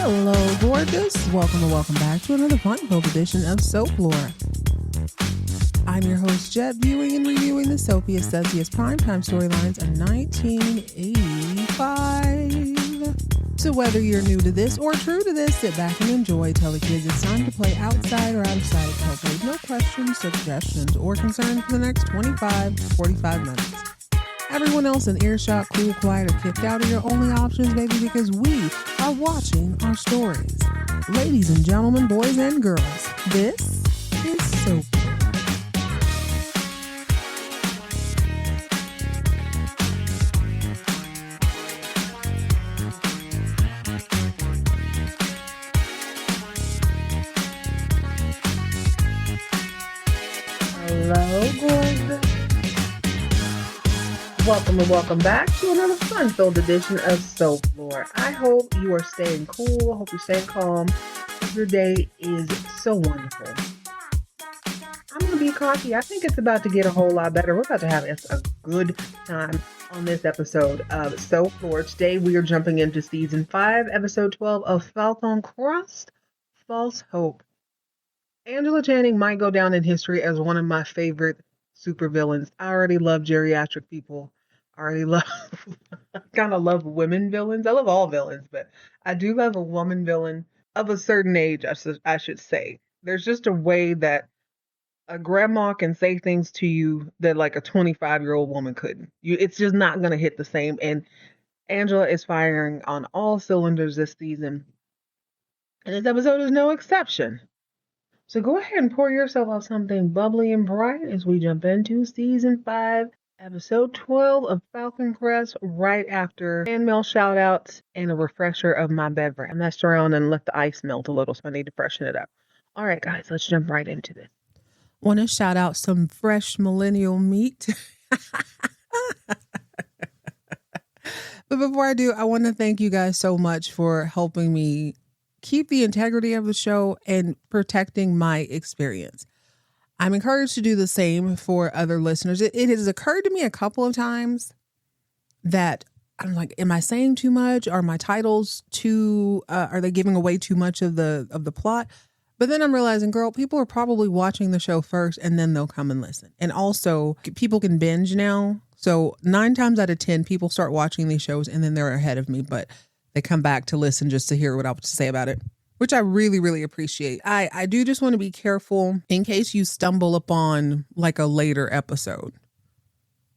Hello, gorgeous. Welcome and welcome back to another fun-filled edition of Soap Lore. I'm your host, Jet, viewing and reviewing the soapiest, sexiest primetime storylines of 1985. So whether you're new to this or true to this, sit back and enjoy. Tell the kids it's time to play outside or out of sight. Hopefully no questions, suggestions, or concerns for the next 25 to 45 minutes. Everyone else in earshot, cool, quiet, or kicked out are your only options, baby, because we are watching our stories. Ladies and gentlemen, boys and girls, this is Soap. Hello, gorgeous. Welcome and welcome back to another fun-filled edition of Soap Lore. I hope you are staying cool. I hope you're staying calm. Your day is so wonderful. I'm going to be cocky. I think it's about to get a whole lot better. We're about to have a good time on this episode of Soap Lore. Today we are jumping into Season 5, Episode 12 of Falcon, Crest, False Hope. Angela Channing might go down in history as one of my favorite supervillains. I already love geriatric people. I kind of love women villains. I love all villains, but I do love a woman villain of a certain age, I should say. There's just a way that a grandma can say things to you that like a 25-year-old woman couldn't. It's just not going to hit the same. And Angela is firing on all cylinders this season. And this episode is no exception. So go ahead and pour yourself out something bubbly and bright as we jump into Season 5, Episode 12 of Falcon Crest, right after fan mail shout-outs and a refresher of my beverage. I messed around and let the ice melt a little, so I need to freshen it up. All right, guys, let's jump right into this. Want to shout out some fresh millennial meat. But before I do, I want to thank you guys so much for helping me keep the integrity of the show and protecting my experience. I'm encouraged to do the same for other listeners. It has occurred to me a couple of times that I'm like, am I saying too much? Are my titles too, are they giving away too much of the plot? But then I'm realizing, girl, people are probably watching the show first and then they'll come and listen. And also people can binge now. So 9 times out of 10, people start watching these shows and then they're ahead of me, but they come back to listen just to hear what I have to say about it, which I really, really appreciate. I do just want to be careful in case you stumble upon like a later episode.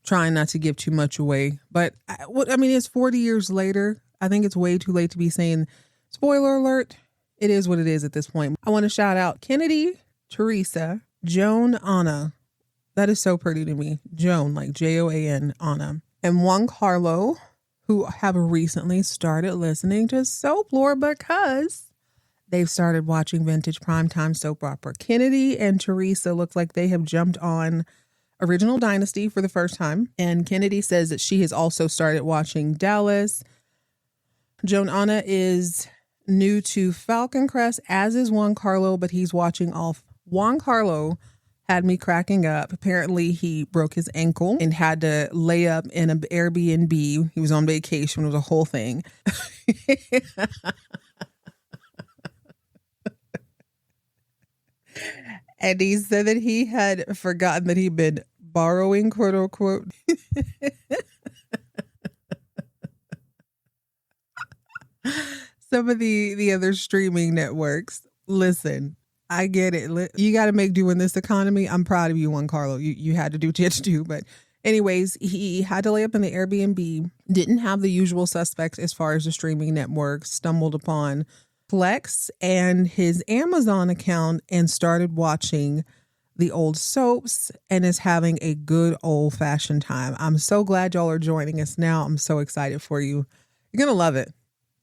Trying not to give too much away. But it's 40 years later. I think it's way too late to be saying, spoiler alert. It is what it is at this point. I want to shout out Kennedy, Teresa, Joan, Anna. That is so pretty to me. Joan, like Joan, Anna. And Juan Carlo, who have recently started listening to Soap Lore because they've started watching vintage primetime soap opera. Kennedy and Teresa look like they have jumped on Original Dynasty for the first time. And Kennedy says that she has also started watching Dallas. Joan Anna is new to Falcon Crest, as is Juan Carlo, but he's watching off. Juan Carlo had me cracking up. Apparently he broke his ankle and had to lay up in an Airbnb. He was on vacation. It was a whole thing. And he said that he had forgotten that he'd been borrowing, quote unquote. Some of the other streaming networks. Listen, I get it. You got to make do in this economy. I'm proud of you, Juan Carlo. You had to do what you had to do. But anyways, he had to lay up in the Airbnb. Didn't have the usual suspects as far as the streaming networks. Stumbled upon Plex and his Amazon account and started watching the old soaps and is having a good old-fashioned time. I'm so glad y'all are joining us now. I'm so excited for you. You're going to love it.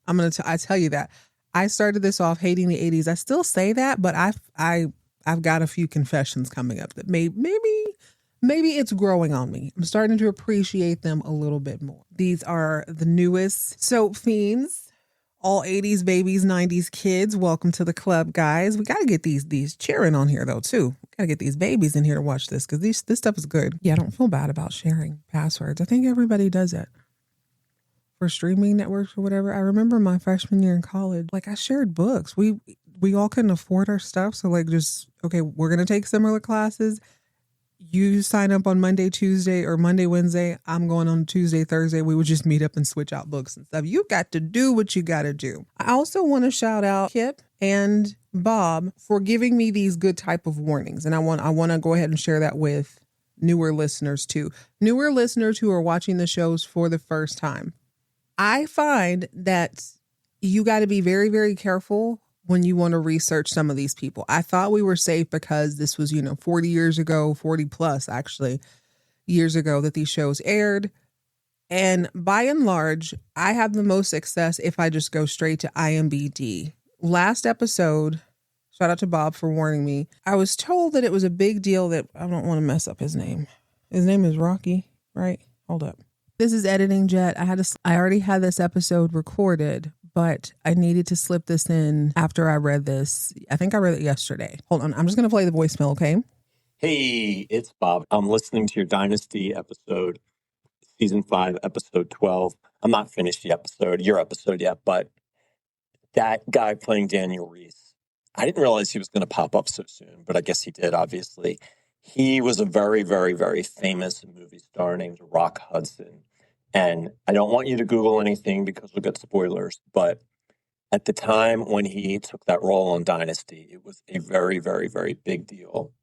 I tell you that. I started this off hating the 80s. I still say that, but I've got a few confessions coming up that maybe it's growing on me. I'm starting to appreciate them a little bit more. These are the newest soap fiends, all 80s babies, 90s kids. Welcome to the club, guys. We got to get these cheering on here though too. Got to get these babies in here to watch this because this stuff is good. Yeah, I don't feel bad about sharing passwords. I think everybody does it. for streaming networks or whatever. I remember my freshman year in college, like I shared books. We all couldn't afford our stuff. So like just, okay, we're going to take similar classes. You sign up on Monday, Tuesday, or Monday, Wednesday. I'm going on Tuesday, Thursday. We would just meet up and switch out books and stuff. You got to do what you got to do. I also want to shout out Kip and Bob for giving me these good type of warnings. And I want to go ahead and share that with newer listeners too. Newer listeners who are watching the shows for the first time. I find that you got to be very, very careful when you want to research some of these people. I thought we were safe because this was, 40 years ago, 40 plus actually years ago that these shows aired. And by and large, I have the most success if I just go straight to IMDb. Last episode, shout out to Bob for warning me. I was told that it was a big deal that I don't want to mess up his name. His name is Rocky, right? Hold up. This is Editing Jet. I already had this episode recorded, but I needed to slip this in after I read this. I think I read it yesterday. Hold on. I'm just going to play the voicemail, okay? Hey, it's Bob. I'm listening to your Dynasty episode, season 5, episode 12. I'm not finished your episode yet, but that guy playing Daniel Reese, I didn't realize he was going to pop up so soon, but I guess he did, obviously. He was a very, very, very famous movie star named Rock Hudson. And I don't want you to Google anything because we'll get spoilers, but at the time when he took that role on Dynasty, it was a very, very, very big deal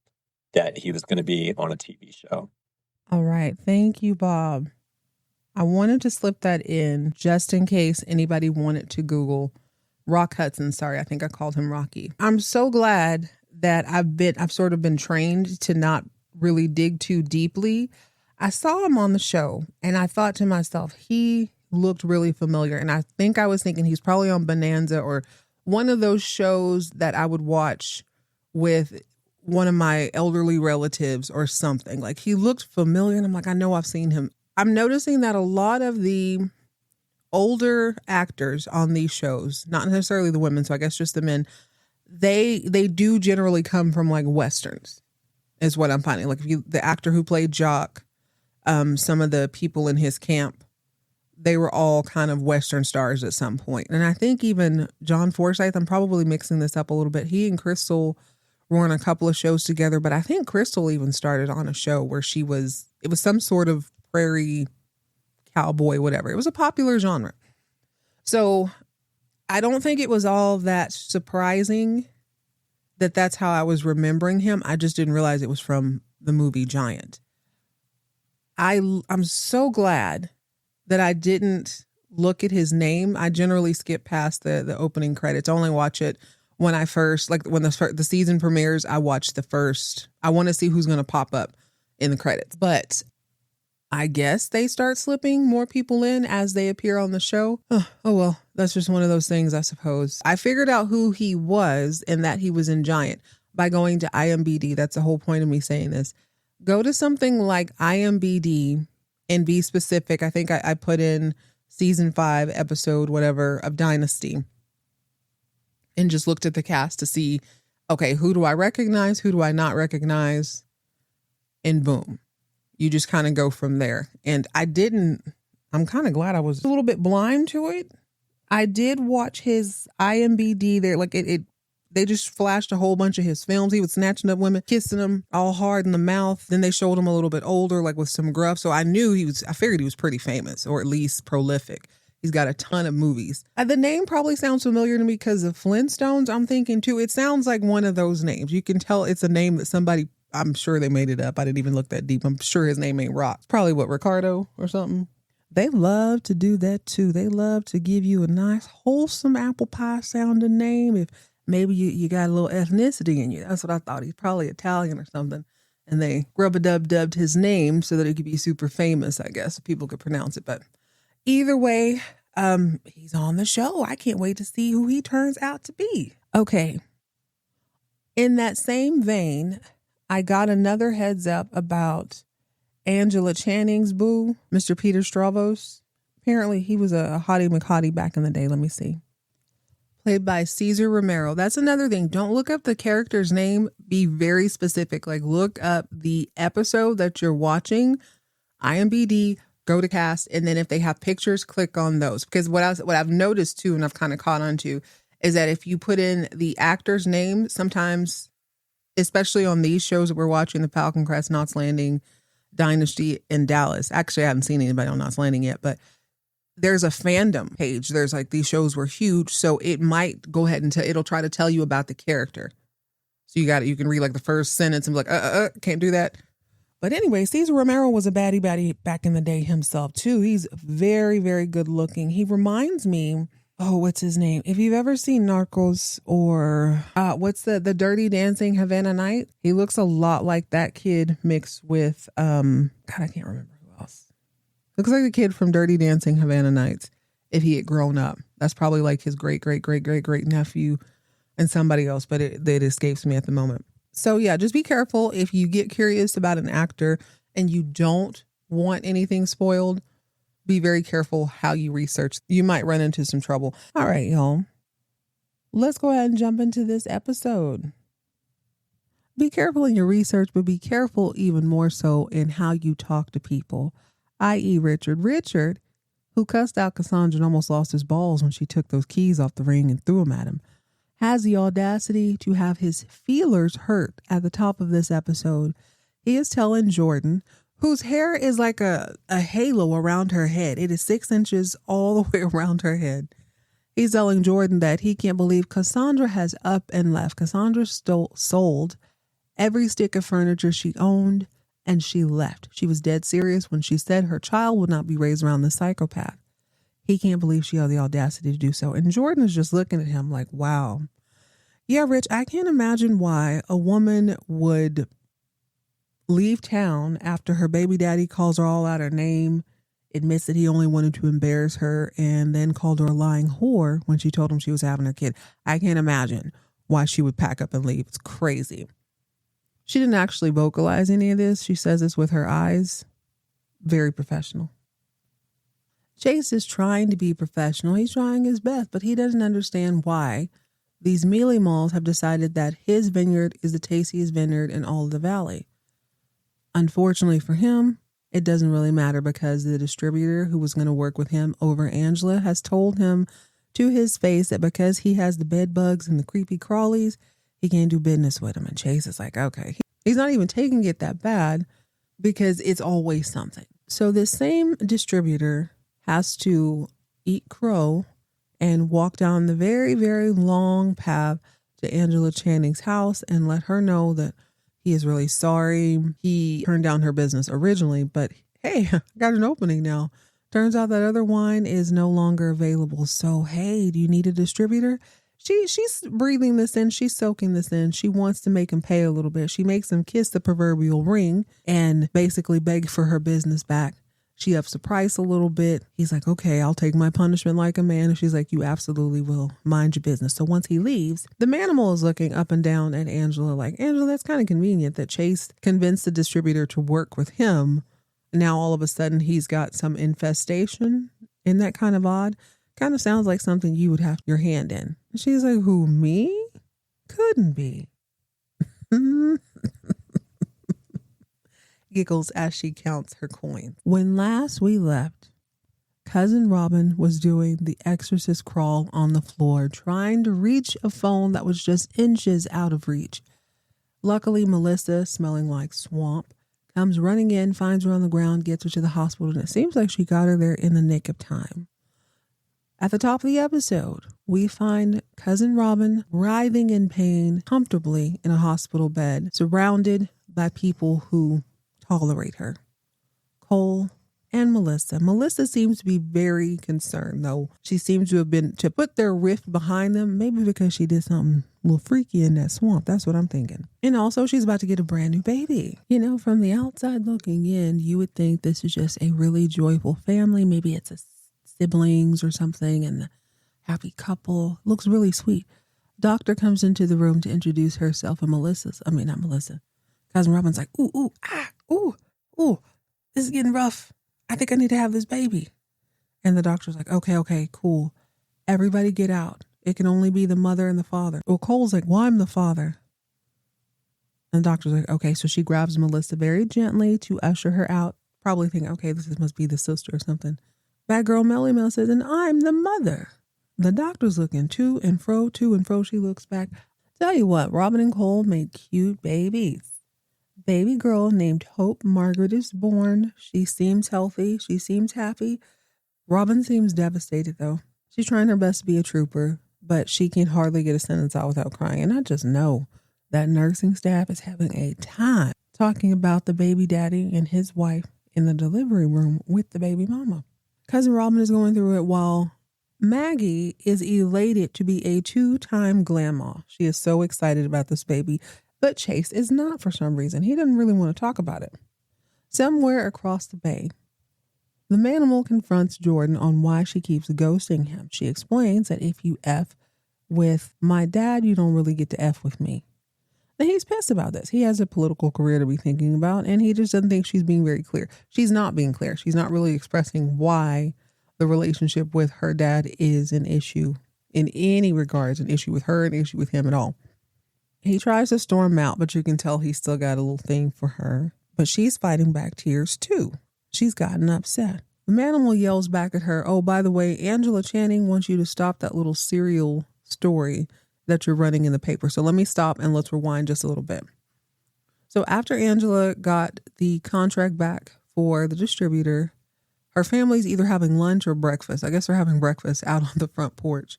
that he was going to be on a TV show. All right. Thank you, Bob. I wanted to slip that in just in case anybody wanted to Google Rock Hudson. Sorry, I think I called him Rocky. I'm so glad that I've sort of been trained to not really dig too deeply. I saw him on the show and I thought to myself, he looked really familiar. And I think I was thinking he's probably on Bonanza or one of those shows that I would watch with one of my elderly relatives or something. Like he looked familiar and I'm like, I know I've seen him. I'm noticing that a lot of the older actors on these shows, not necessarily the women, so I guess just the men, they do generally come from like Westerns is what I'm finding. Like the actor who played Jock, some of the people in his camp, they were all kind of Western stars at some point. And I think even John Forsythe, I'm probably mixing this up a little bit. He and Crystal were on a couple of shows together, but I think Crystal even started on a show where it was some sort of prairie cowboy, whatever. It was a popular genre. So I don't think it was all that surprising that that's how I was remembering him. I just didn't realize it was from the movie Giant. I'm so glad that I didn't look at his name. I generally skip past the opening credits. I only watch it when I first, like when the season premieres, I watch the first. I want to see who's going to pop up in the credits. But I guess they start slipping more people in as they appear on the show. Oh well, that's just one of those things, I suppose. I figured out who he was and that he was in Giant by going to IMDb. That's the whole point of me saying this. Go to something like IMDb and be specific. I think I put in season 5, episode whatever of Dynasty and just looked at the cast to see, okay, who do I recognize? Who do I not recognize? And boom. You just kind of go from there. And I'm kind of glad I was a little bit blind to it. I did watch his IMDb there. Like they just flashed a whole bunch of his films. He was snatching up women, kissing them all hard in the mouth. Then they showed him a little bit older, like with some gruff. So I figured he was pretty famous or at least prolific. He's got a ton of movies. The name probably sounds familiar to me because of Flintstones. I'm thinking too, it sounds like one of those names. You can tell it's a name that somebody, I'm sure they made it up. I didn't even look that deep. I'm sure his name ain't Rock. Probably Ricardo or something. They love to do that too. They love to give you a nice, wholesome apple pie sounding name. If maybe you got a little ethnicity in you. That's what I thought. He's probably Italian or something. And they rub-a-dub-dubbed his name so that it could be super famous, I guess, so people could pronounce it. But either way, he's on the show. I can't wait to see who he turns out to be. Okay. In that same vein, I got another heads up about Angela Channing's boo, Mr. Peter Stravos. Apparently he was a hottie McHottie back in the day. Let me see. Played by Cesar Romero. That's another thing. Don't look up the character's name. Be very specific. Like look up the episode that you're watching, IMDb, go to cast, and then if they have pictures, click on those. Because what I've noticed too, and I've kind of caught on to, is that if you put in the actor's name, sometimes, especially on these shows that we're watching, the Falcon, Crest, Knots Landing, Dynasty, and Dallas. Actually, I haven't seen anybody on Knots Landing yet, but there's a fandom page. There's like, these shows were huge, so it might go ahead and it'll try to tell you about the character. So you can read like the first sentence and be like, can't do that. But anyway, Cesar Romero was a baddie back in the day himself too. He's very, very good looking. He reminds me, what's his name? If you've ever seen Narcos or what's the Dirty Dancing Havana Night? He looks a lot like that kid mixed with, God, I can't remember who else. Looks like the kid from Dirty Dancing Havana Nights if he had grown up. That's probably like his great nephew and somebody else, but it escapes me at the moment. So yeah, just be careful if you get curious about an actor and you don't want anything spoiled. Be very careful how you research. You might run into some trouble. All right, y'all. Let's go ahead and jump into this episode. Be careful in your research, but be careful even more so in how you talk to people, i.e. Richard. Richard, who cussed out Cassandra and almost lost his balls when she took those keys off the ring and threw them at him, has the audacity to have his feelers hurt at the top of this episode. He is telling Jordan, whose hair is like a halo around her head. It is 6 inches all the way around her head. He's telling Jordan that he can't believe Cassandra has up and left. Cassandra sold every stick of furniture she owned and she left. She was dead serious when she said her child would not be raised around this psychopath. He can't believe she had the audacity to do so. And Jordan is just looking at him like, wow. Yeah, Rich, I can't imagine why a woman would leave town after her baby daddy calls her all out her name, admits that he only wanted to embarrass her, and then called her a lying whore when she told him she was having her kid. I can't imagine why she would pack up and leave. It's crazy. She didn't actually vocalize any of this. She says this with her eyes. Very professional. Chase is trying to be professional. He's trying his best, but he doesn't understand why these mealy malls have decided that his vineyard is the tastiest vineyard in all of the valley. Unfortunately for him, it doesn't really matter because the distributor who was going to work with him over Angela has told him to his face that because he has the bed bugs and the creepy crawlies, he can't do business with him. And Chase is like, okay. He's not even taking it that bad because it's always something. So this same distributor has to eat crow and walk down the very, very long path to Angela Channing's house and let her know that he is really sorry. He turned down her business originally, but hey, got an opening now. Turns out that other wine is no longer available. So, hey, do you need a distributor? She's breathing this in. She's soaking this in. She wants to make him pay a little bit. She makes him kiss the proverbial ring and basically beg for her business back. She ups the price a little bit. He's like, okay, I'll take my punishment like a man. And she's like, you absolutely will. Mind your business. So once he leaves, the manimal is looking up and down at Angela like, Angela, that's kind of convenient that Chase convinced the distributor to work with him. Now all of a sudden he's got some infestation. Isn't that kind of odd? Kind of sounds like something you would have your hand in. And she's like, who, me? Couldn't be. Giggles as she counts her coins. When last we left, Cousin Robin was doing the exorcist crawl on the floor, trying to reach a phone that was just inches out of reach. Luckily, Melissa, smelling like swamp, comes running in, finds her on the ground, gets her to the hospital, and it seems like she got her there in the nick of time. At the top of the episode, we find Cousin Robin writhing in pain comfortably in a hospital bed, surrounded by people who tolerate her. Cole and Melissa. Melissa seems to be very concerned, though. She seems to have been to put their rift behind them, maybe because she did something a little freaky in that swamp. That's what I'm thinking. And also, she's about to get a brand new baby. You know, from the outside looking in, you would think this is just a really joyful family. Maybe it's a siblings or something, and the happy couple. Looks really sweet. Doctor comes into the room to introduce herself, and not Melissa. Cousin Robin's like, ooh, this is getting rough. I think I need to have this baby. And the doctor's like, okay, cool. Everybody get out. It can only be the mother and the father. Well, Cole's like, well, I'm the father. And the doctor's like, okay. So she grabs Melissa very gently to usher her out probably thinking, okay, this must be the sister or something. Bad girl Melly Mel says, and I'm the mother. The doctor's looking to and fro. She looks back. Tell you what, Robin and Cole made cute babies. Baby girl named Hope Margaret is born. She seems healthy. She seems happy. Robin seems devastated, though. She's trying her best to be a trooper, but she can hardly get a sentence out without crying. And I just know that nursing staff is having a time talking about the baby daddy and his wife in the delivery room with the baby mama. Cousin Robin is going through it while Maggie is elated to be a 2-time grandma. She is so excited about this baby, but Chase is not for some reason. He doesn't really want to talk about it. Somewhere across the bay, the manimal confronts Jordan on why she keeps ghosting him. She explains that if you F with my dad, you don't really get to F with me. And he's pissed about this. He has a political career to be thinking about, and he just doesn't think she's being very clear. She's not being clear. She's not really expressing why the relationship with her dad is an issue in any regards, an issue with her, an issue with him at all. He tries to storm out, but you can tell he's still got a little thing for her. But she's fighting back tears too. She's gotten upset. The manimal yells back at her, oh, by the way, Angela Channing wants you to stop that little serial story that you're running in the paper. So let me stop and let's rewind just a little bit. So after Angela got the contract back for the distributor, her family's either having lunch or breakfast. I guess they're having breakfast out on the front porch.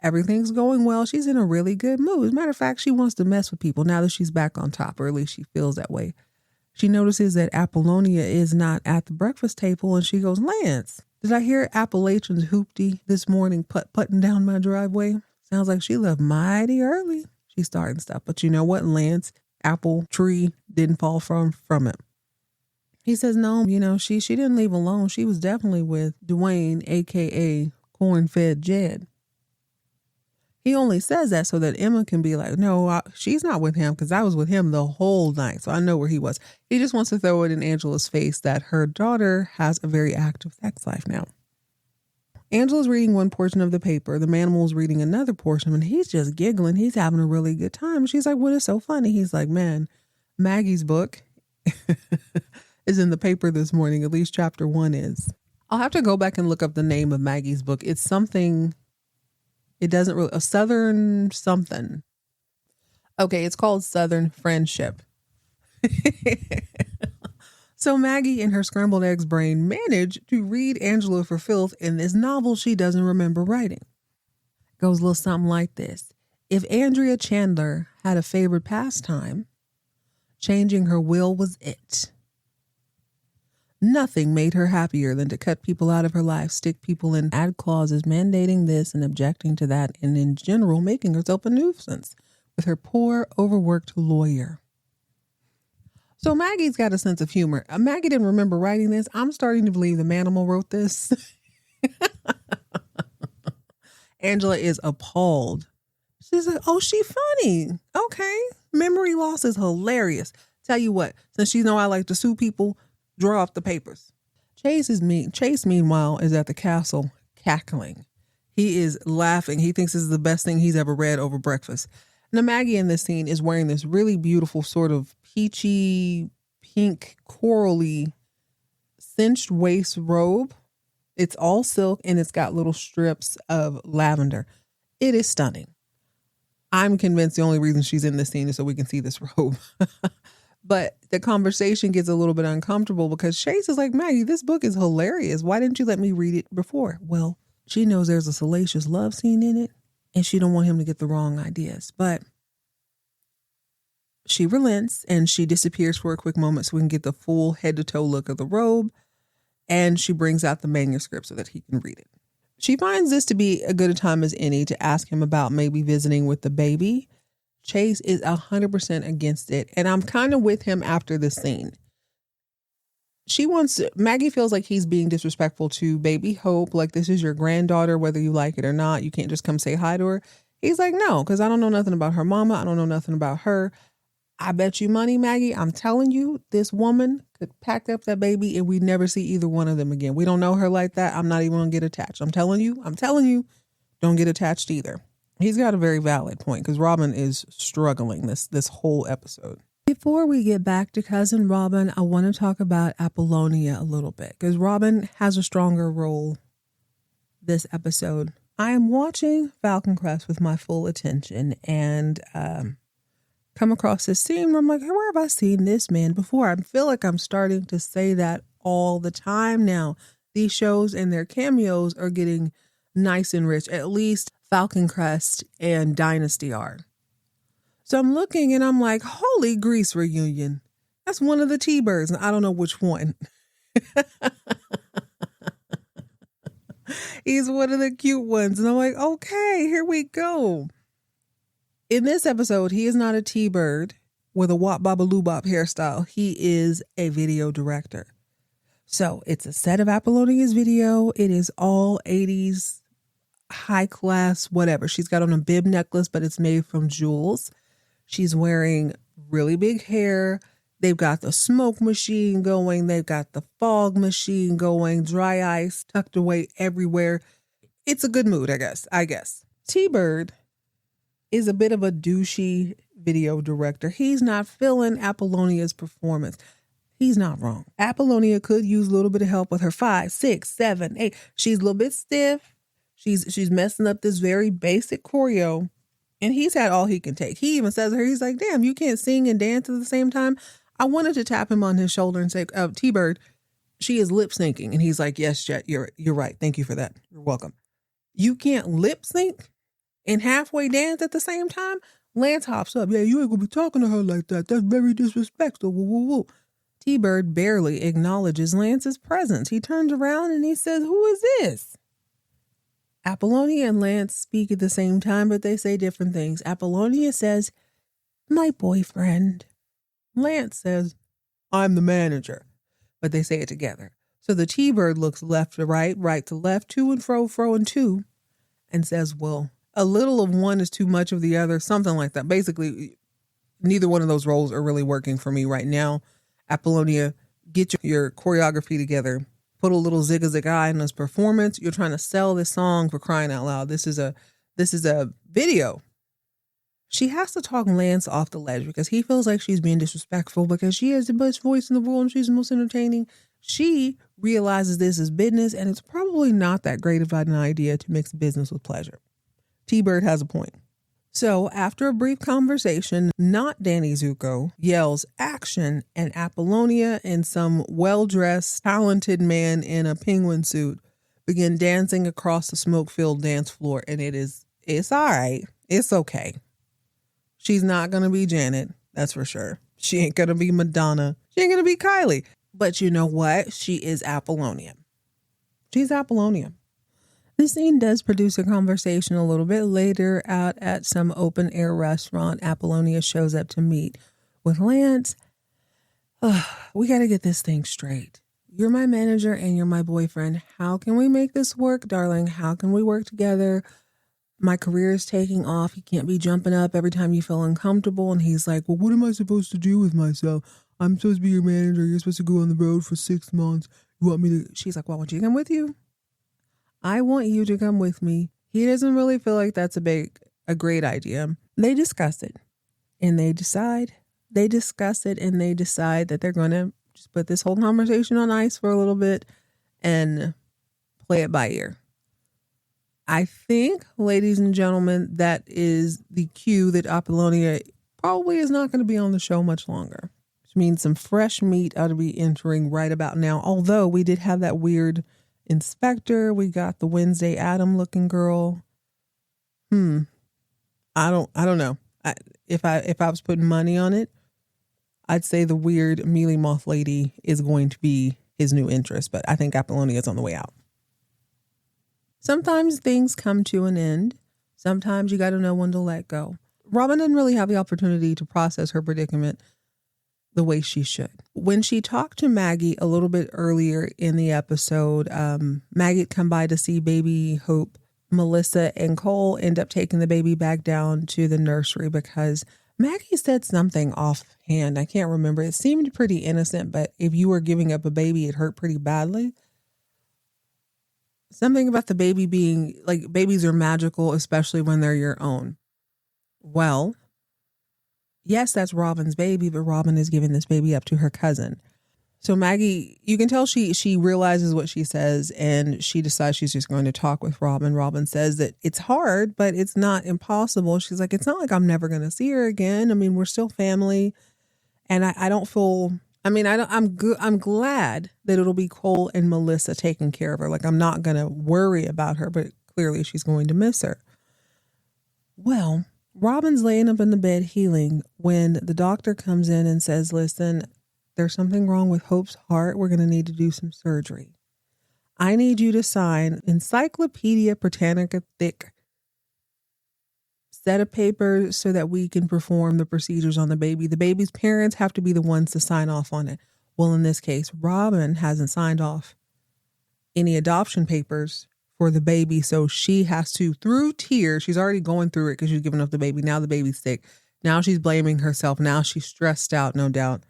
Everything's going well. She's in a really good mood. As a matter of fact, she wants to mess with people now that she's back on top, or at least she feels that way. She notices that Apollonia is not at the breakfast table, and she goes, Lance, did I hear Appalachian's hoopty this morning putting down my driveway? Sounds like she left mighty early. She's starting stuff. But you know what? Lance, apple tree didn't fall from it. He says, no, she didn't leave alone. She was definitely with Dwayne, a.k.a. Corn-Fed Jed. He only says that so that Emma can be like, no, she's not with him because I was with him the whole night. So I know where he was. He just wants to throw it in Angela's face that her daughter has a very active sex life now. Angela's reading one portion of the paper. The manimal's reading another portion, and he's just giggling. He's having a really good time. She's like, what is so funny? He's like, man, Maggie's book is in the paper this morning. At least chapter 1 is. I'll have to go back and look up the name of Maggie's book. It's something, it doesn't really, a Southern something. Okay, it's called Southern Friendship. So Maggie in her scrambled eggs brain managed to read Angela for filth in this novel she doesn't remember writing. It goes a little something like this. If Andrea Chandler had a favorite pastime, changing her will was it. Nothing made her happier than to cut people out of her life, stick people in, add clauses mandating this and objecting to that, and in general making herself a nuisance with her poor, overworked lawyer. So Maggie's got a sense of humor. Maggie didn't remember writing this. I'm starting to believe the manimal wrote this. Angela is appalled. She's like, oh, she funny. Okay. Memory loss is hilarious. Tell you what, since she know I like to sue people, draw off the papers. Chase, meanwhile, is at the castle cackling. He is laughing. He thinks this is the best thing he's ever read over breakfast. Now, Maggie in this scene is wearing this really beautiful sort of peachy, pink, corally cinched waist robe. It's all silk and it's got little strips of lavender. It is stunning. I'm convinced the only reason she's in this scene is so we can see this robe. But the conversation gets a little bit uncomfortable because Chase is like, Maggie, this book is hilarious. Why didn't you let me read it before? Well, she knows there's a salacious love scene in it and she don't want him to get the wrong ideas. But she relents and she disappears for a quick moment so we can get the full head to toe look of the robe. And she brings out the manuscript so that he can read it. She finds this to be a good a time as any to ask him about maybe visiting with the baby. Chase is 100% against it. And I'm kind of with him after this scene. Maggie feels like he's being disrespectful to baby Hope. Like, this is your granddaughter, whether you like it or not. You can't just come say hi to her. He's like, no, because I don't know nothing about her mama. I don't know nothing about her. I bet you money, Maggie, I'm telling you, this woman could pack up that baby and we never see either one of them again. We don't know her like that. I'm not even going to get attached. I'm telling you, don't get attached either. He's got a very valid point because Robin is struggling this whole episode. If Before we get back to Cousin Robin, I want to talk about Apollonia a little bit because Robin has a stronger role this episode. I am watching Falcon Crest with my full attention and come across this scene where I'm like, hey, where have I seen this man before? I feel like I'm starting to say that all the time now. These shows and their cameos are getting nice and rich. At least Falcon Crest and Dynasty are. So I'm looking and I'm like, holy Grease reunion. That's one of the T-Birds. And I don't know which one. He's one of the cute ones. And I'm like, okay, here we go. In this episode, he is not a T-Bird with a wop baba loo bop hairstyle. He is a video director. So it's a set of Apollonia's video. It is all 80s, high class, whatever. She's got on a bib necklace, but it's made from jewels. She's wearing really big hair. They've got the smoke machine going. They've got the fog machine going. Dry ice tucked away everywhere. It's a good mood, I guess. T-Bird is a bit of a douchey video director. He's not feeling Apollonia's performance. He's not wrong. Apollonia could use a little bit of help with her 5, 6, 7, 8. She's a little bit stiff. She's messing up this very basic choreo. And he's had all he can take. He even says to her, he's like, damn, you can't sing and dance at the same time. I wanted to tap him on his shoulder and say, T-Bird, she is lip syncing. And he's like, yes, Jet, you're right. Thank you for that. You're welcome. You can't lip sync and halfway dance at the same time? Lance hops up. Yeah, you ain't gonna be talking to her like that. That's very disrespectful. Woo, woo, woo. T-Bird barely acknowledges Lance's presence. He turns around and he says, who is this? Apollonia and Lance speak at the same time, but they say different things. Apollonia says, my boyfriend. Lance says, I'm the manager. But they say it together. So the T-Bird looks left to right, right to left, to and fro, fro and to, and says, well, a little of one is too much of the other, something like that. Basically, neither one of those roles are really working for me right now. Apollonia, get your choreography together. Put a little zig-a-zig-eye in this performance. You're trying to sell this song, for crying out loud. This is a video. She has to talk Lance off the ledge because he feels like she's being disrespectful because she has the best voice in the world and she's the most entertaining. She realizes this is business and it's probably not that great of an idea to mix business with pleasure. T-Bird has a point. So after a brief conversation, not Danny Zuko yells action, and Apollonia and some well-dressed, talented man in a penguin suit begin dancing across the smoke-filled dance floor. And it's all right. It's okay. She's not going to be Janet. That's for sure. She ain't going to be Madonna. She ain't going to be Kylie. But you know what? She is Apollonia. She's Apollonia. This scene does produce a conversation a little bit later out at some open air restaurant. Apollonia shows up to meet with Lance. We got to get this thing straight. You're my manager and you're my boyfriend. How can we make this work, darling? How can we work together? My career is taking off. You can't be jumping up every time you feel uncomfortable. And he's like, well, what am I supposed to do with myself? I'm supposed to be your manager. You're supposed to go on the road for 6 months. You want me to? She's like, well, I want you to come with you. I want you to come with me. He doesn't really feel like that's a great idea. They discuss it and they decide. They discuss it and they decide that they're going to just put this whole conversation on ice for a little bit and play it by ear. I think, ladies and gentlemen, that is the cue that Apollonia probably is not going to be on the show much longer. Which means some fresh meat ought to be entering right about now. Although we did have that weird inspector, we got the Wednesday Adam looking girl. I don't know. If I was putting money on it, I'd say the weird mealy moth lady is going to be his new interest, but I think Apollonia is on the way out. Sometimes things come to an end. Sometimes you got to know when to let go. Robin didn't really have the opportunity to process her predicament the way she should. When she talked to Maggie a little bit earlier in the episode, Maggie had come by to see baby Hope. Melissa and Cole end up taking the baby back down to the nursery because Maggie said something offhand. I can't remember. It seemed pretty innocent, but if you were giving up a baby, it hurt pretty badly. Something about the baby being like, babies are magical, especially when they're your own. Well, yes, that's Robin's baby, but Robin is giving this baby up to her cousin. So Maggie, you can tell she realizes what she says, and she decides she's just going to talk with Robin. Robin says that it's hard, but it's not impossible. She's like, it's not like I'm never going to see her again. I mean, we're still family. And I don't feel, I mean, I'm glad that it'll be Cole and Melissa taking care of her. Like, I'm not going to worry about her, but clearly she's going to miss her. Well, Robin's laying up in the bed healing when the doctor comes in and says, listen, there's something wrong with Hope's heart. We're going to need to do some surgery. I need you to sign Encyclopedia Britannica thick set of papers so that we can perform the procedures on the baby. The baby's parents have to be the ones to sign off on it. Well, in this case, Robin hasn't signed off any adoption papers for the baby. So she has to, through tears, she's already going through it because she's giving up the baby. Now the baby's sick. Now she's blaming herself. Now she's stressed out, no doubt.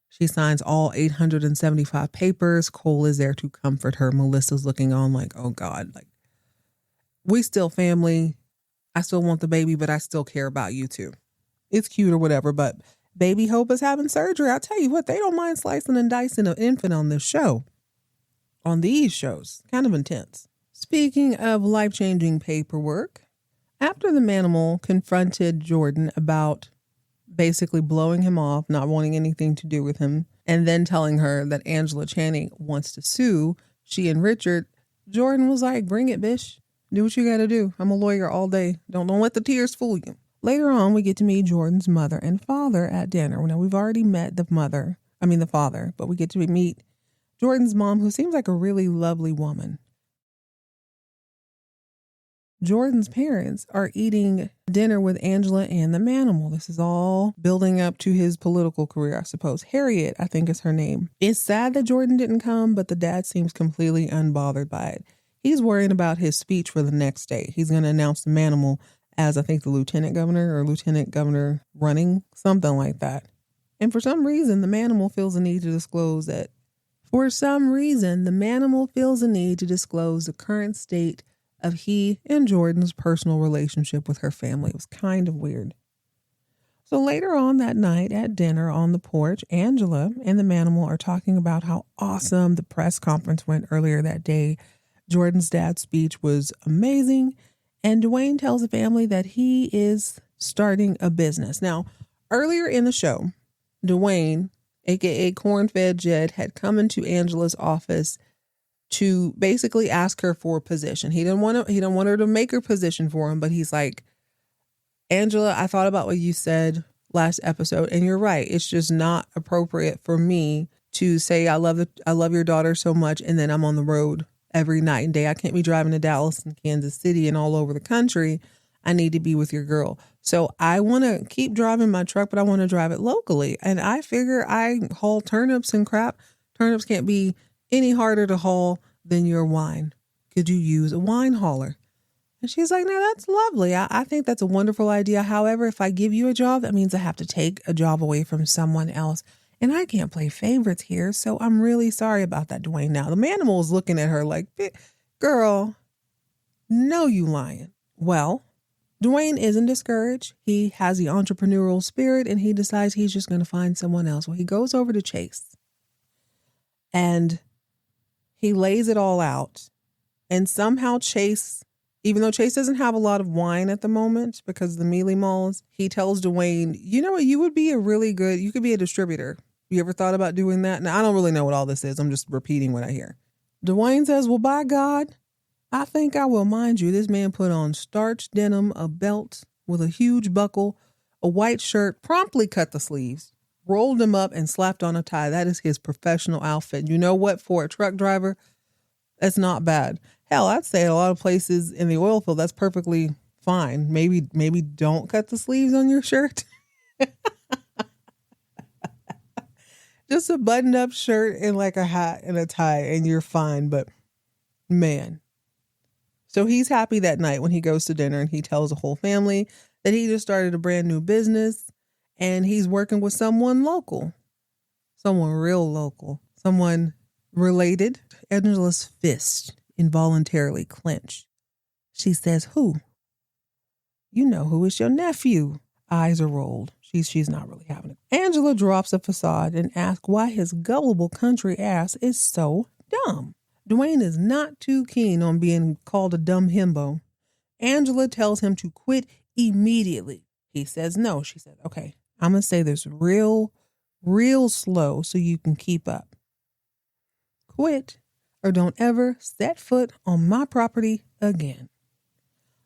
She signs all 875 papers. Cole is there to comfort her. Melissa's looking on like, oh God, like, we still family. I still want the baby, but I still care about you too. It's cute or whatever, but baby Hope is having surgery. I'll tell you what, they don't mind slicing and dicing an infant on this show. On these shows. Kind of intense. Speaking of life-changing paperwork, after the manimal confronted Jordan about basically blowing him off, not wanting anything to do with him, and then telling her that Angela Channing wants to sue she and Richard, Jordan was like, bring it, bitch. Do what you got to do. I'm a lawyer all day. Don't let the tears fool you. Later on, we get to meet Jordan's mother and father at dinner. Now, we've already met the father, but we get to meet Jordan's mom, who seems like a really lovely woman. Jordan's parents are eating dinner with Angela and the manimal. This is all building up to his political career, I suppose. Harriet, I think is her name. It's sad that Jordan didn't come, but the dad seems completely unbothered by it. He's worrying about his speech for the next day. He's going to announce the manimal as, I think, the lieutenant governor running, something like that. And for some reason, the manimal feels the need to disclose the current state of he and Jordan's personal relationship with her family. It was kind of weird. So later on that night at dinner on the porch, Angela and the manimal are talking about how awesome the press conference went earlier that day. Jordan's dad's speech was amazing. And Dwayne tells the family that he is starting a business. Now, earlier in the show, Dwayne, aka Corn-Fed Jed, had come into Angela's office to basically ask her for a position. He didn't want her to make her position for him, but he's like, Angela, I thought about what you said last episode, and you're right. It's just not appropriate for me to say I love your daughter so much, and then I'm on the road every night and day. I can't be driving to Dallas and Kansas City and all over the country. I need to be with your girl. So I want to keep driving my truck, but I want to drive it locally. And I figure I haul turnips and crap. Turnips can't be any harder to haul than your wine. Could you use a wine hauler? And she's like, no, that's lovely. I think that's a wonderful idea. However, if I give you a job, that means I have to take a job away from someone else. And I can't play favorites here. So I'm really sorry about that, Dwayne. Now, the manimal is looking at her like, girl, no, you lying. Well, Dwayne isn't discouraged. He has the entrepreneurial spirit and he decides he's just going to find someone else. Well, he goes over to Chase and he lays it all out. And somehow Chase, even though Chase doesn't have a lot of wine at the moment because of the mealy malls, he tells Dwayne, you know what, you could be a distributor. You ever thought about doing that? Now, I don't really know what all this is. I'm just repeating what I hear. Dwayne says, well, by God, I think I will. Mind you, this man put on starched denim, a belt with a huge buckle, a white shirt, promptly cut the sleeves, rolled them up, and slapped on a tie. That is his professional outfit. You know what? For a truck driver, that's not bad. Hell, I'd say a lot of places in the oil field, that's perfectly fine. Maybe don't cut the sleeves on your shirt. Just a buttoned up shirt and like a hat and a tie and you're fine. But man. So he's happy that night when he goes to dinner and he tells the whole family that he just started a brand new business and he's working with someone local, someone real local, someone related. Angela's fist involuntarily clenched. She says, who? You know who is your nephew. Eyes are rolled. She's not really having it. Angela drops a facade and asks why his gullible country ass is so dumb. Dwayne is not too keen on being called a dumb himbo. Angela tells him to quit immediately. He says no. She said, okay, I'm going to say this real slow so you can keep up. Quit or don't ever set foot on my property again.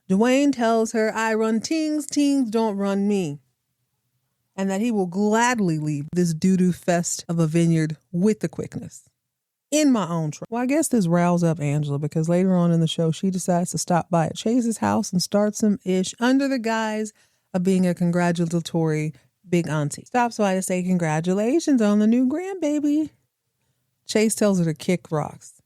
Dwayne tells her, I run teams don't run me. And that he will gladly leave this doo-doo fest of a vineyard with the quickness. In my own truck. Well, I guess this riles up Angela because later on in the show, she decides to stop by at Chase's house and start some ish under the guise of being a congratulatory big auntie. Stops by to say congratulations on the new grandbaby. Chase tells her to kick rocks.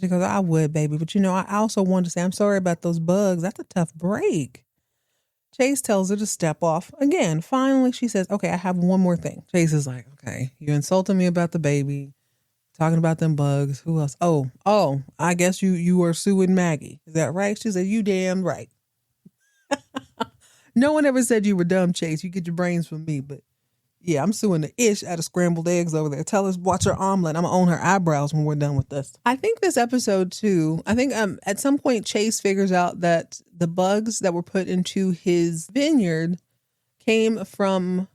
She goes, I would, baby. But, I also wanted to say, I'm sorry about those bugs. That's a tough break. Chase tells her to step off. Again, finally, she says, okay, I have one more thing. Chase is like, okay, you insulted me about the baby, talking about them bugs. Who else? Oh, I guess you are suing Maggie. Is that right? She said, you damn right. No one ever said you were dumb, Chase. You get your brains from me, but yeah, I'm suing the ish out of scrambled eggs over there. Tell us, watch her omelet. I'm going to own her eyebrows when we're done with this. I think this episode too, at some point Chase figures out that the bugs that were put into his vineyard came from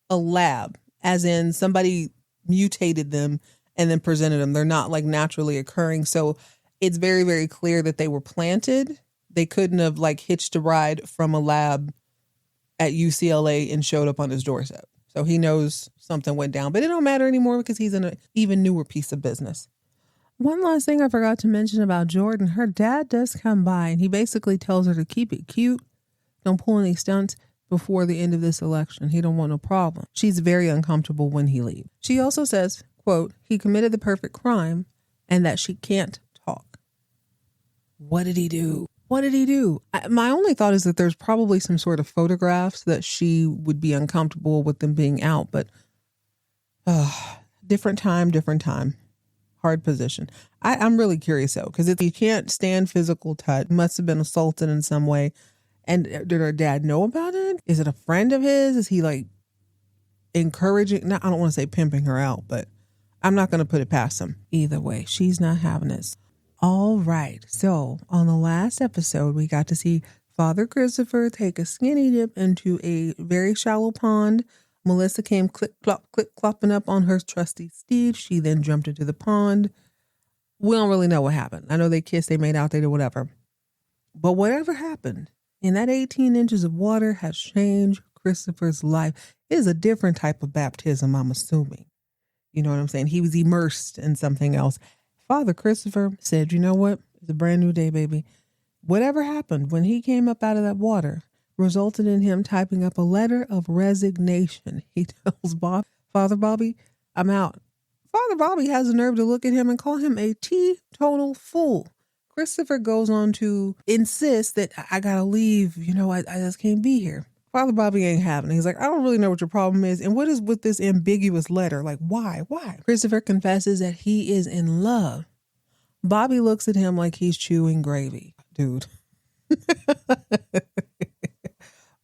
a lab, as in somebody mutated them and then presented them. They're not like naturally occurring. So it's very, very clear that they were planted. They couldn't have like hitched a ride from a lab at UCLA and showed up on his doorstep. So he knows something went down, but it don't matter anymore because he's in an even newer piece of business. One last thing I forgot to mention about Jordan. Her dad does come by and he basically tells her to keep it cute. Don't pull any stunts before the end of this election. He don't want no problem. She's very uncomfortable when he leaves. She also says, quote, he committed the perfect crime and that she can't talk. What did he do? What did he do? My only thought is that there's probably some sort of photographs that she would be uncomfortable with them being out, but different time. Hard position. I'm really curious though, because if you can't stand physical touch, must have been assaulted in some way. And did her dad know about it? Is it a friend of his? Is he like encouraging? I don't want to say pimping her out, but I'm not going to put it past him. Either way, she's not having this. All right. So on the last episode, we got to see Father Christopher take a skinny dip into a very shallow pond. Melissa came clip clopping up on her trusty steed. She then jumped into the pond. We don't really know what happened. I know they kissed, they made out, they did whatever. But whatever happened in that 18 inches of water has changed Christopher's life. It is a different type of baptism, I'm assuming. You know what I'm saying? He was immersed in something else. Father Christopher said, you know what? It's a brand new day, baby. Whatever happened when he came up out of that water resulted in him typing up a letter of resignation. He tells Father Bobby, I'm out. Father Bobby has the nerve to look at him and call him a teetotal fool. Christopher goes on to insist that I gotta leave. I just can't be here. Father Bobby ain't having it. He's like, I don't really know what your problem is. And what is with this ambiguous letter? Like, why? Christopher confesses that he is in love. Bobby looks at him like he's chewing gravy. Dude.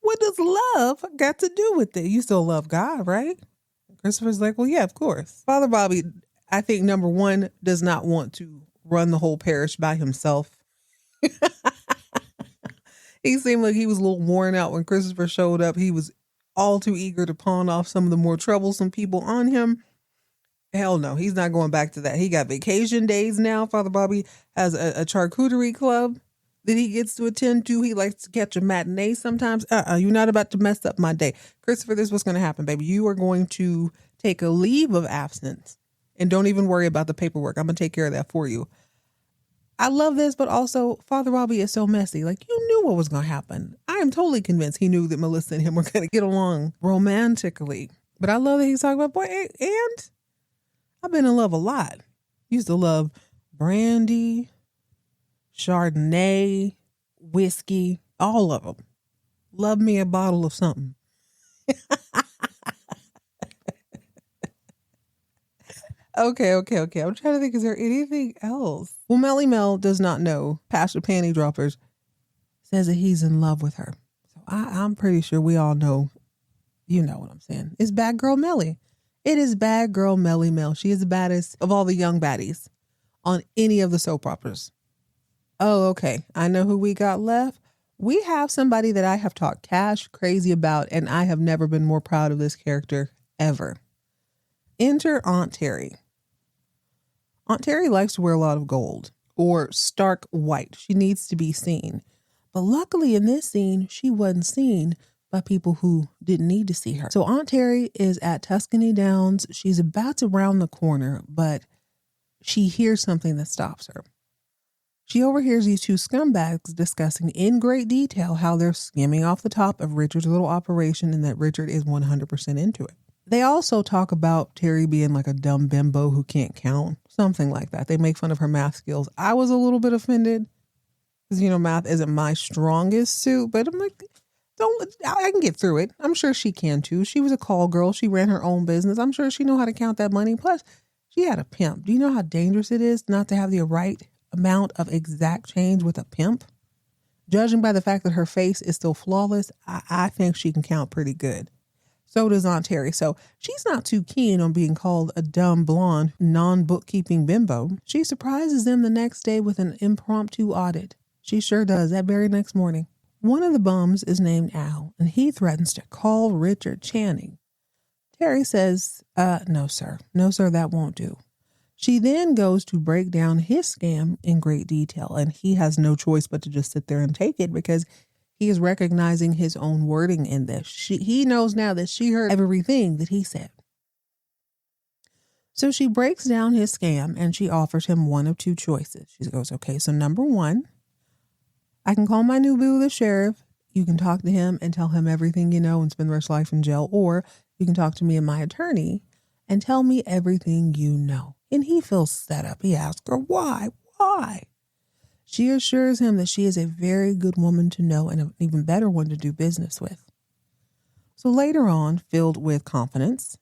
What does love got to do with it? You still love God, right? Christopher's like, well, yeah, of course. Father Bobby, I think, number one, does not want to run the whole parish by himself. He seemed like he was a little worn out when Christopher showed up. He was all too eager to pawn off some of the more troublesome people on him. Hell no, he's not going back to that. He got vacation days now. Father Bobby has a charcuterie club that he gets to attend to. He likes to catch a matinee sometimes. You're not about to mess up my day. Christopher, this is what's going to happen, baby. You are going to take a leave of absence and don't even worry about the paperwork. I'm going to take care of that for you. I love this, but also Father Bobby is so messy. Like, you knew what was going to happen. I am totally convinced he knew that Melissa and him were going to get along romantically. But I love that he's talking about, boy, and I've been in love a lot. Used to love brandy, Chardonnay, whiskey, all of them. Love me a bottle of something. Okay. I'm trying to think, is there anything else? Well, Melly Mel does not know. Pastor Panty Droppers says that he's in love with her. So I'm pretty sure we all know, you know what I'm saying. It's Bad Girl Melly. It is Bad Girl Melly Mel. She is the baddest of all the young baddies on any of the soap operas. Oh, okay. I know who we got left. We have somebody that I have talked cash crazy about, and I have never been more proud of this character ever. Enter Aunt Terry. Aunt Terry likes to wear a lot of gold or stark white. She needs to be seen. But luckily in this scene, she wasn't seen by people who didn't need to see her. So Aunt Terry is at Tuscany Downs. She's about to round the corner, but she hears something that stops her. She overhears these two scumbags discussing in great detail how they're skimming off the top of Richard's little operation and that Richard is 100% into it. They also talk about Terry being like a dumb bimbo who can't count, something like that. They make fun of her math skills. I was a little bit offended because, you know, math isn't my strongest suit, but I'm like, I can get through it. I'm sure she can too. She was a call girl. She ran her own business. I'm sure she know how to count that money. Plus, she had a pimp. Do you know how dangerous it is not to have the right amount of exact change with a pimp? Judging by the fact that her face is still flawless, I think she can count pretty good. So does Aunt Terry. So she's not too keen on being called a dumb blonde, non-bookkeeping bimbo. She surprises them the next day with an impromptu audit. She sure does, that very next morning. One of the bums is named Al, and he threatens to call Richard Channing. Terry says, no, sir. No, sir, that won't do. She then goes to break down his scam in great detail, and he has no choice but to just sit there and take it because he is recognizing his own wording in this. He knows now that she heard everything that he said. So she breaks down his scam and she offers him one of two choices. She goes, okay, so number one, I can call my new boo, the sheriff. You can talk to him and tell him everything you know and spend the rest of life in jail. Or you can talk to me and my attorney and tell me everything you know. And he feels set up. He asks her, why? Why? She assures him that she is a very good woman to know and an even better one to do business with. So later on, filled with confidence,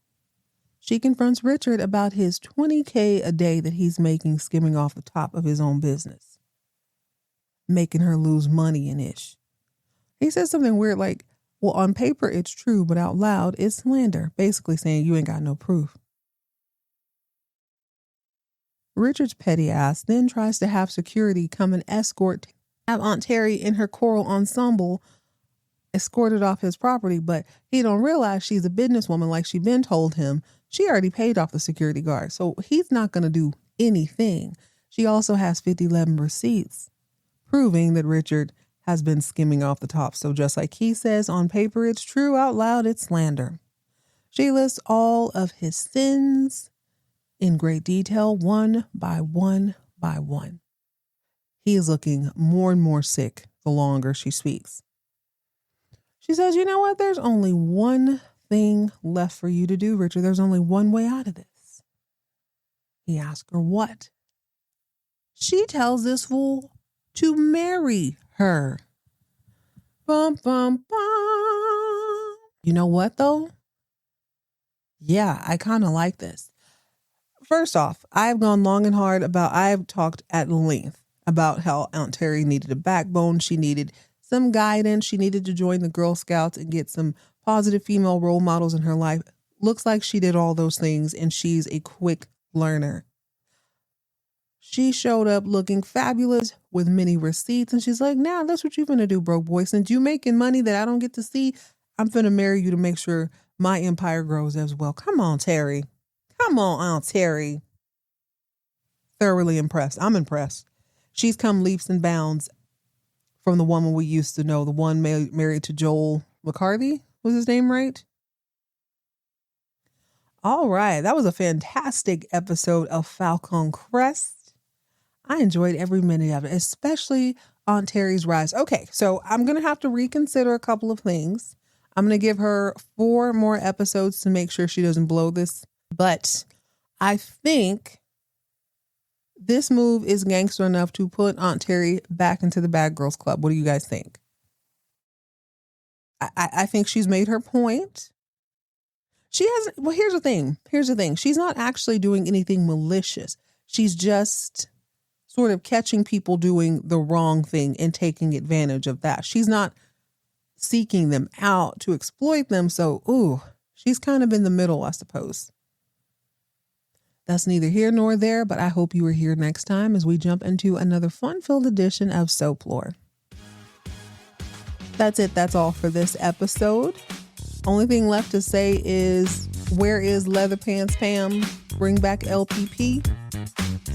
she confronts Richard about his $20K a day that he's making skimming off the top of his own business, making her lose money and ish. He says something weird like, well, on paper it's true, but out loud it's slander, basically saying you ain't got no proof. Richard's petty ass then tries to have security come and have Aunt Terry in her choral ensemble escorted off his property, but he don't realize she's a businesswoman like she been told him. She already paid off the security guard, so he's not going to do anything. She also has 5011 receipts proving that Richard has been skimming off the top. So just like he says, on paper it's true, out loud it's slander. She lists all of his sins in great detail, one by one by one. He is looking more and more sick the longer she speaks. She says, you know what? There's only one thing left for you to do, Richard. There's only one way out of this. He asks her what? She tells this fool to marry her. Bum, bum, bum. You know what, though? Yeah, I kind of like this. First off, I've gone long and hard I've talked at length about how Aunt Terry needed a backbone. She needed some guidance. She needed to join the Girl Scouts and get some positive female role models in her life. Looks like she did all those things and she's a quick learner. She showed up looking fabulous with many receipts and she's like, nah, that's what you're going to do, broke boy. Since you making money that I don't get to see, I'm going to marry you to make sure my empire grows as well. Come on, Terry. Come on, Aunt Terry. Thoroughly impressed. I'm impressed. She's come leaps and bounds from the woman we used to know, the one married to Joel McCarthy. Was his name right? All right. That was a fantastic episode of Falcon Crest. I enjoyed every minute of it, especially Aunt Terry's rise. Okay, so I'm going to have to reconsider a couple of things. I'm going to give her 4 more episodes to make sure she doesn't blow this. But I think this move is gangster enough to put Aunt Terry back into the Bad Girls Club. What do you guys think? I think she's made her point. She hasn't. Well, here's the thing. She's not actually doing anything malicious. She's just sort of catching people doing the wrong thing and taking advantage of that. She's not seeking them out to exploit them. So, ooh, she's kind of in the middle, I suppose. That's neither here nor there, but I hope you are here next time as we jump into another fun-filled edition of Soap Lore. That's it. That's all for this episode. Only thing left to say is, where is Leather Pants Pam? Bring back LPP.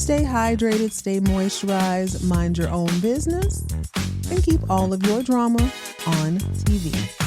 Stay hydrated, stay moisturized, mind your own business, and keep all of your drama on TV.